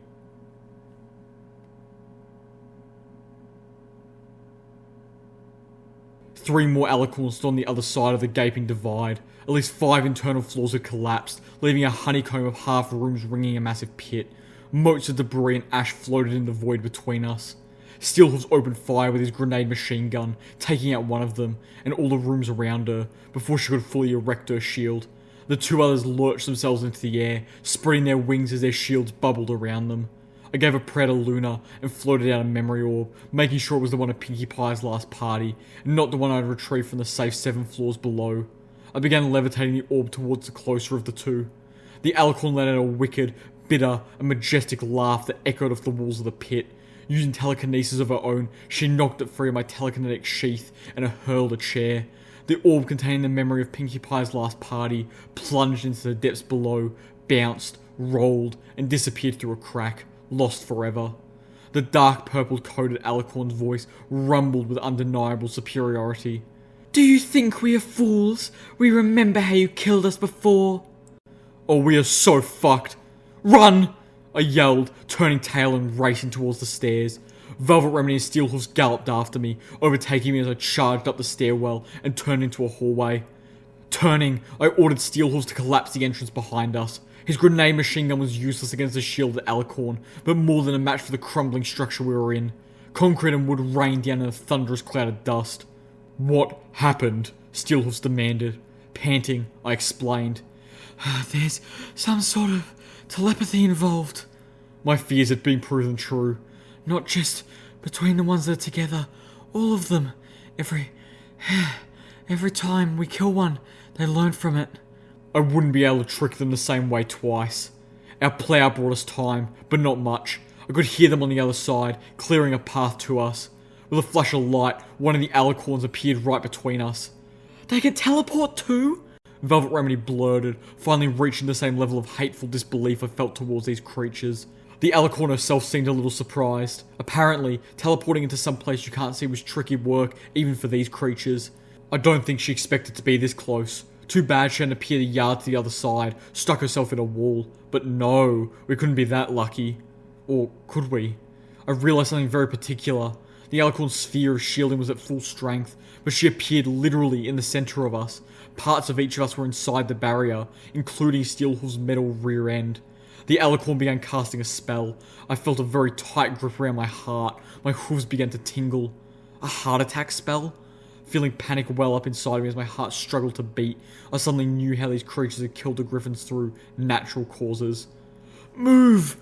Three more Alicorns stood on the other side of the gaping divide. At least 5 internal floors had collapsed, leaving a honeycomb of half rooms ringing a massive pit. Motes of debris and ash floated in the void between us. Steelhooves opened fire with his grenade machine gun, taking out one of them, and all the rooms around her, before she could fully erect her shield. The two others lurched themselves into the air, spreading their wings as their shields bubbled around them. I gave a prayer to Luna and floated out a memory orb, making sure it was the one of Pinkie Pie's last party, and not the one I'd retrieved from the safe 7 floors below. I began levitating the orb towards the closer of the two. The Alicorn let out a wicked, bitter, and majestic laugh that echoed off the walls of the pit. Using telekinesis of her own, she knocked it free of my telekinetic sheath and hurled a chair. The orb containing the memory of Pinkie Pie's last party plunged into the depths below, bounced, rolled, and disappeared through a crack. Lost forever. The dark purple-coated Alicorn's voice rumbled with undeniable superiority. Do you think we are fools? We remember how you killed us before. Oh, we are so fucked. Run! I yelled, turning tail and racing towards the stairs. Velvet Remedy and Steelhooves galloped after me, overtaking me as I charged up the stairwell and turned into a hallway. Turning, I ordered Steelhooves to collapse the entrance behind us. His grenade machine gun was useless against the shield of Alicorn, but more than a match for the crumbling structure we were in. Concrete and wood rained down in a thunderous cloud of dust. What happened? Steelhooves demanded. Panting, I explained. There's some sort of telepathy involved. My fears had been proven true. Not just between the ones that are together, all of them. Every time we kill one, they learn from it. I wouldn't be able to trick them the same way twice. Our plough brought us time, but not much. I could hear them on the other side, clearing a path to us. With a flash of light, one of the Alicorns appeared right between us. They can teleport too? Velvet Remedy blurted, finally reaching the same level of hateful disbelief I felt towards these creatures. The Alicorn herself seemed a little surprised. Apparently, teleporting into some place you can't see was tricky work, even for these creatures. I don't think she expected to be this close. Too bad she hadn't appeared a yard to the other side, stuck herself in a wall. But no, we couldn't be that lucky. Or could we? I realised something very particular. The Alicorn's sphere of shielding was at full strength, but she appeared literally in the centre of us. Parts of each of us were inside the barrier, including Steelhooves' metal rear end. The Alicorn began casting a spell. I felt a very tight grip around my heart. My hooves began to tingle. A heart attack spell? Feeling panic well up inside me as my heart struggled to beat, I suddenly knew how these creatures had killed the griffins through natural causes. Move!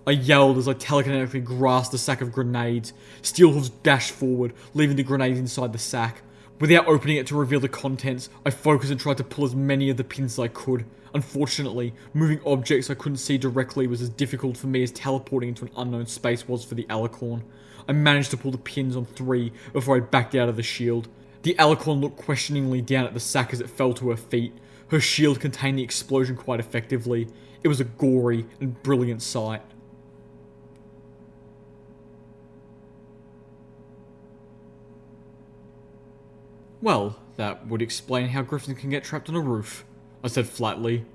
I yelled as I telekinetically grasped the sack of grenades. Steelhooves dashed forward, leaving the grenades inside the sack. Without opening it to reveal the contents, I focused and tried to pull as many of the pins as I could. Unfortunately, moving objects I couldn't see directly was as difficult for me as teleporting into an unknown space was for the alicorn. I managed to pull the pins on 3 before I backed out of the shield. The alicorn looked questioningly down at the sack as it fell to her feet. Her shield contained the explosion quite effectively. It was a gory and brilliant sight. Well, that would explain how griffins can get trapped on a roof, I said flatly.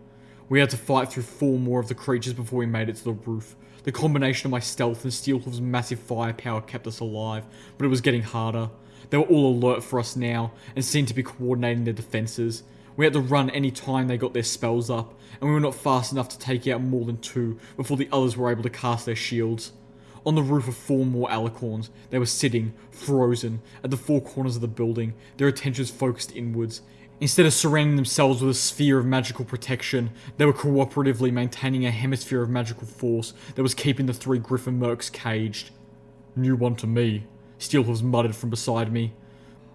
We had to fight through 4 more of the creatures before we made it to the roof. The combination of my stealth and Steelhoof's massive firepower kept us alive, but it was getting harder. They were all alert for us now, and seemed to be coordinating their defences. We had to run any time they got their spells up, and we were not fast enough to take out more than 2 before the others were able to cast their shields. On the roof of 4 more alicorns, they were sitting, frozen, at the 4 corners of the building, their attentions focused inwards. Instead of surrounding themselves with a sphere of magical protection, they were cooperatively maintaining a hemisphere of magical force that was keeping the 3 griffin mercs caged. "New one to me," Steelhooves muttered from beside me.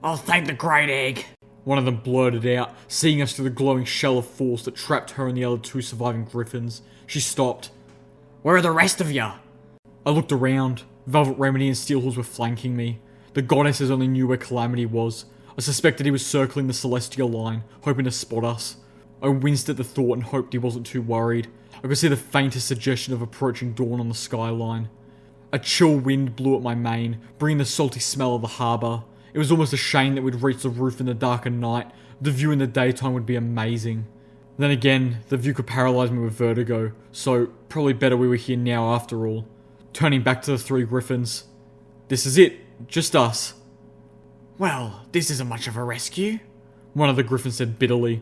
"I'll thank the great egg," one of them blurted out, seeing us through the glowing shell of force that trapped her and the other 2 surviving griffins. She stopped. "Where are the rest of ya?" I looked around. Velvet Remedy and Steelhooves were flanking me. The goddesses only knew where Calamity was. I suspected he was circling the celestial line, hoping to spot us. I winced at the thought and hoped he wasn't too worried. I could see the faintest suggestion of approaching dawn on the skyline. A chill wind blew at my mane, bringing the salty smell of the harbour. It was almost a shame that we'd reach the roof in the darker night. The view in the daytime would be amazing. Then again, the view could paralyse me with vertigo, so probably better we were here now after all. Turning back to the 3 griffins. "This is it. Just us." "Well, this isn't much of a rescue," one of the griffins said bitterly.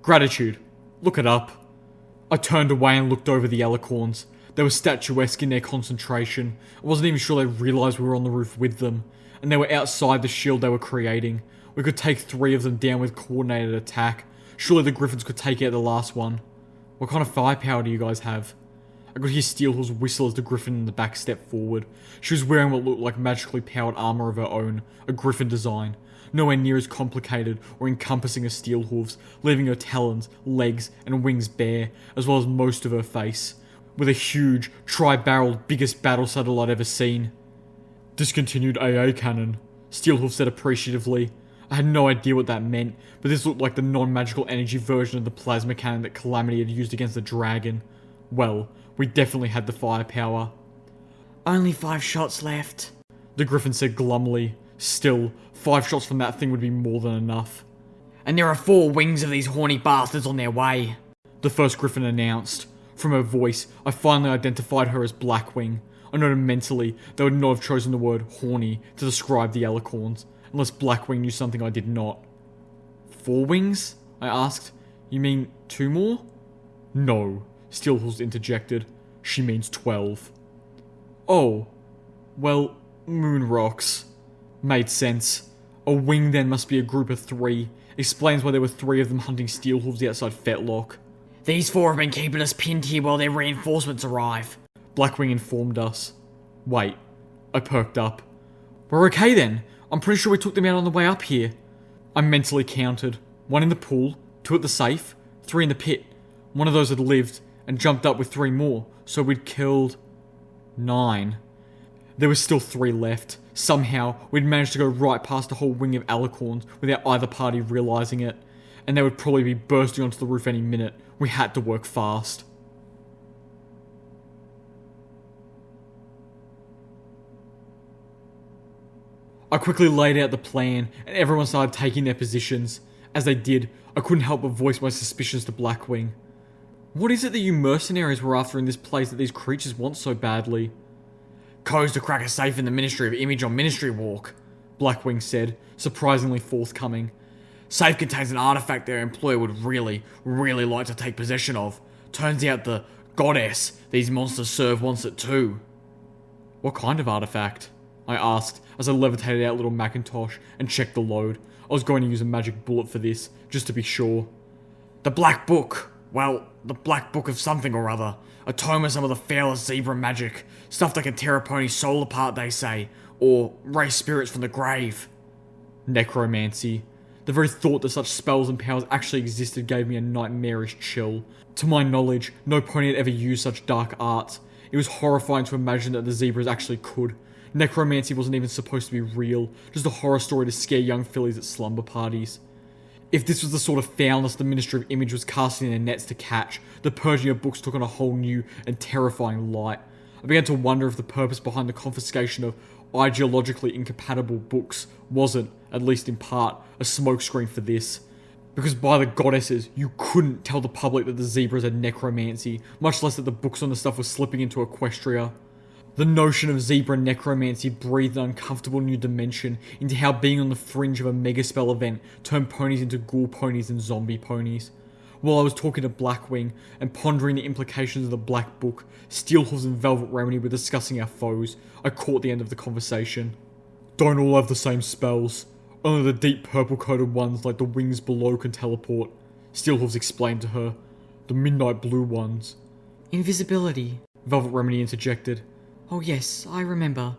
"Gratitude. Look it up." I turned away and looked over the alicorns. They were statuesque in their concentration. I wasn't even sure they realised we were on the roof with them. And they were outside the shield they were creating. We could take 3 of them down with coordinated attack. Surely the griffins could take out the last one. "What kind of firepower do you guys have?" I could hear Steelhooves whistle as the griffin in the back stepped forward. She was wearing what looked like magically powered armour of her own, a griffin design. Nowhere near as complicated or encompassing as Steelhooves, leaving her talons, legs, and wings bare, as well as most of her face. With a huge, tri-barreled, biggest battle saddle I'd ever seen. "Discontinued AA cannon," Steelhooves said appreciatively. I had no idea what that meant, but this looked like the non-magical energy version of the plasma cannon that Calamity had used against the dragon. Well, we definitely had the firepower. "Only 5 shots left," the griffin said glumly. Still, 5 shots from that thing would be more than enough. "And there are 4 wings of these horny bastards on their way," the first griffin announced. From her voice, I finally identified her as Blackwing. I noted mentally they would not have chosen the word horny to describe the alicorns, unless Blackwing knew something I did not. "4 wings?" I asked. "You mean 2 more?" "No," Steelhooves interjected. "She means 12. "Oh, well, moon rocks." Made sense. A wing then must be a group of 3. Explains why there were 3 of them hunting Steelhooves outside Fetlock. "These 4 have been keeping us pinned here while their reinforcements arrive," Blackwing informed us. Wait, I perked up. "We're okay then. I'm pretty sure we took them out on the way up here." I mentally counted. 1 in the pool, 2 at the safe, 3 in the pit. One of those had lived and jumped up with 3 more, so we'd killed 9. There was still 3 left. Somehow, we'd managed to go right past a whole wing of alicorns without either party realising it, and they would probably be bursting onto the roof any minute. We had to work fast. I quickly laid out the plan, and everyone started taking their positions. As they did, I couldn't help but voice my suspicions to Blackwing. "What is it that you mercenaries were after in this place that these creatures want so badly?" "Codes to crack a safe in the Ministry of Image on Ministry Walk," Blackwing said, surprisingly forthcoming. "Safe contains an artifact their employer would really like to take possession of. Turns out the goddess these monsters serve wants it too." "What kind of artifact?" I asked as I levitated out little Macintosh and checked the load. I was going to use a magic bullet for this, just to be sure. "The Black Book. Well, the Black Book of something or other. A tome of some of the foulest zebra magic. Stuff that can tear a pony's soul apart, they say. Or raise spirits from the grave." Necromancy. The very thought that such spells and powers actually existed gave me a nightmarish chill. To my knowledge, no pony had ever used such dark arts. It was horrifying to imagine that the zebras actually could. Necromancy wasn't even supposed to be real, just a horror story to scare young fillies at slumber parties. If this was the sort of foulness the Ministry of Image was casting their nets to catch, the purging of books took on a whole new and terrifying light. I began to wonder if the purpose behind the confiscation of ideologically incompatible books wasn't, at least in part, a smokescreen for this. Because by the goddesses, you couldn't tell the public that the zebras had necromancy, much less that the books on the stuff were slipping into Equestria. The notion of zebra necromancy breathed an uncomfortable new dimension into how being on the fringe of a megaspell event turned ponies into ghoul ponies and zombie ponies. While I was talking to Blackwing and pondering the implications of the Black Book, Steelhooves and Velvet Remedy were discussing our foes. I caught the end of the conversation. Don't all have the same spells. Only the deep purple-coated ones like the wings below can teleport. Steelhooves explained to her. The midnight blue ones. Invisibility. Velvet Remedy interjected. Oh yes, I remember.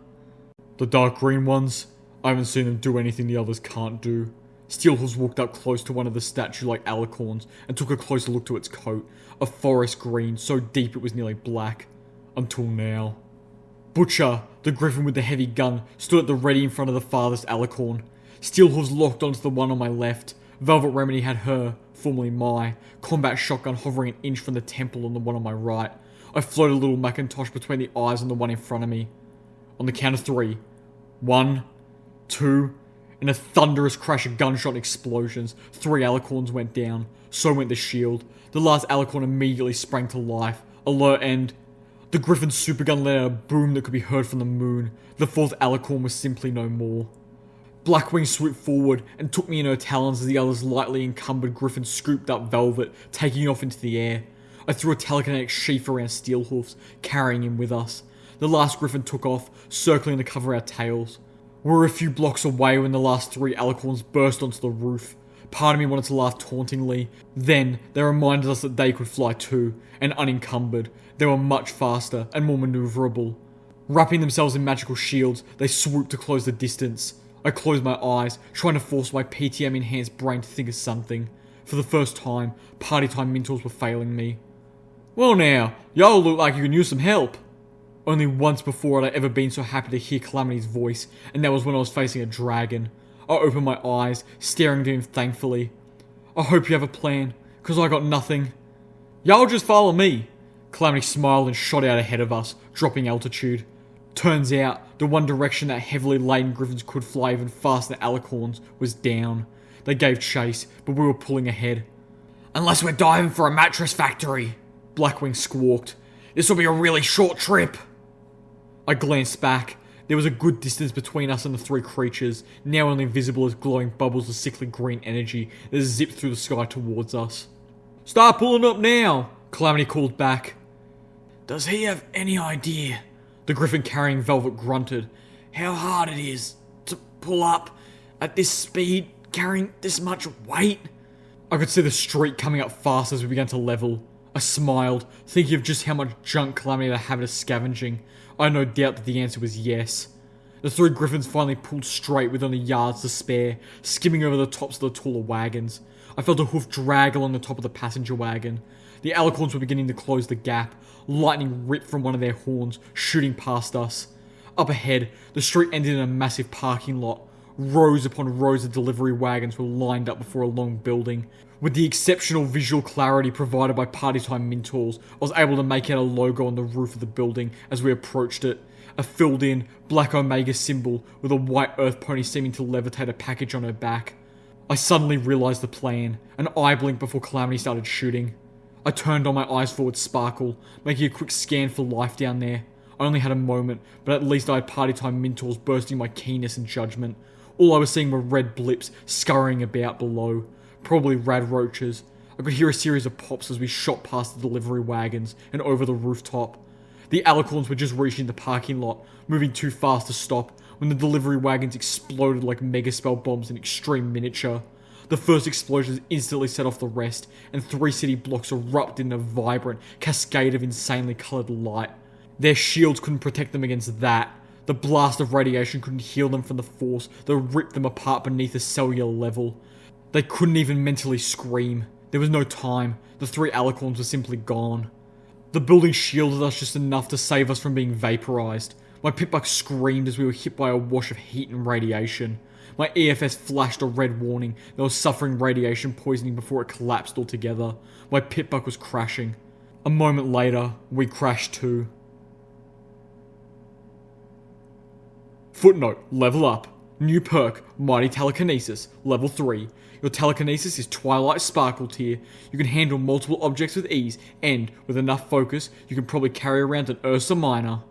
The dark green ones? I haven't seen them do anything the others can't do. Steelhooves walked up close to one of the statue-like alicorns and took a closer look to its coat, a forest green so deep it was nearly black. Until now. Butcher, the griffin with the heavy gun, stood at the ready in front of the farthest alicorn. Steelhooves locked onto the one on my left. Velvet Remedy had her, formerly my, combat shotgun hovering an inch from the temple on the one on my right. I floated a little Macintosh between the eyes on the one in front of me. On the count of 3. 1, 2... In a thunderous crash of gunshot and explosions, 3 alicorns went down. So went the shield. The last alicorn immediately sprang to life, alert and... The griffin's supergun let out a boom that could be heard from the moon. The 4th alicorn was simply no more. Blackwing swooped forward and took me in her talons as the other's lightly encumbered griffin scooped up Velvet, taking off into the air. I threw a telekinetic sheath around Steelhooves, carrying him with us. The last griffin took off, circling to cover our tails. We were a few blocks away when the last 3 alicorns burst onto the roof. Part of me wanted to laugh tauntingly. Then, they reminded us that they could fly too, and unencumbered. They were much faster and more maneuverable. Wrapping themselves in magical shields, they swooped to close the distance. I closed my eyes, trying to force my PTM-enhanced brain to think of something. For the first time, party time mentors were failing me. Well now, y'all look like you can use some help. Only once before had I ever been so happy to hear Calamity's voice, and that was when I was facing a dragon. I opened my eyes, staring to him thankfully. I hope you have a plan, cause I got nothing. Y'all just follow me. Calamity smiled and shot out ahead of us, dropping altitude. Turns out, the one direction that heavily laden griffins could fly even faster than alicorns was down. They gave chase, but we were pulling ahead. Unless we're diving for a mattress factory, Blackwing squawked. This will be a really short trip. I glanced back. There was a good distance between us and the 3 creatures, now only visible as glowing bubbles of sickly green energy that zipped through the sky towards us. Start pulling up now, Calamity called back. Does he have any idea, the griffin carrying Velvet grunted, how hard it is to pull up at this speed, carrying this much weight? I could see the street coming up fast as we began to level. I smiled, thinking of just how much junk Calamity had a habit of scavenging. I had no doubt that the answer was yes. The 3 griffins finally pulled straight with only yards to spare, skimming over the tops of the taller wagons. I felt a hoof drag along the top of the passenger wagon. The alicorns were beginning to close the gap. Lightning ripped from one of their horns, shooting past us. Up ahead, the street ended in a massive parking lot. Rows upon rows of delivery wagons were lined up before a long building. With the exceptional visual clarity provided by Party Time Mentors, I was able to make out a logo on the roof of the building as we approached it. A filled-in, black Omega symbol with a white earth pony seeming to levitate a package on her back. I suddenly realised the plan. An eye blinked before Calamity started shooting. I turned on my eyes forward sparkle, making a quick scan for life down there. I only had a moment, but at least I had Party Time Mentors bursting my keenness and judgment. All I was seeing were red blips scurrying about below. Probably rad roaches. I could hear a series of pops as we shot past the delivery wagons and over the rooftop. The alicorns were just reaching the parking lot, moving too fast to stop, when the delivery wagons exploded like megaspell bombs in extreme miniature. The first explosions instantly set off the rest, and 3 city blocks erupted in a vibrant cascade of insanely coloured light. Their shields couldn't protect them against that. The blast of radiation couldn't heal them from the force that ripped them apart beneath a cellular level. They couldn't even mentally scream. There was no time. The 3 alicorns were simply gone. The building shielded us just enough to save us from being vaporized. My pitbuck screamed as we were hit by a wash of heat and radiation. My EFS flashed a red warning that I was suffering radiation poisoning before it collapsed altogether. My pitbuck was crashing. A moment later, we crashed too. Footnote, level up. New perk, Mighty Telekinesis, level 3. Your telekinesis is Twilight Sparkle tier. You can handle multiple objects with ease, and, with enough focus, you can probably carry around an Ursa Minor.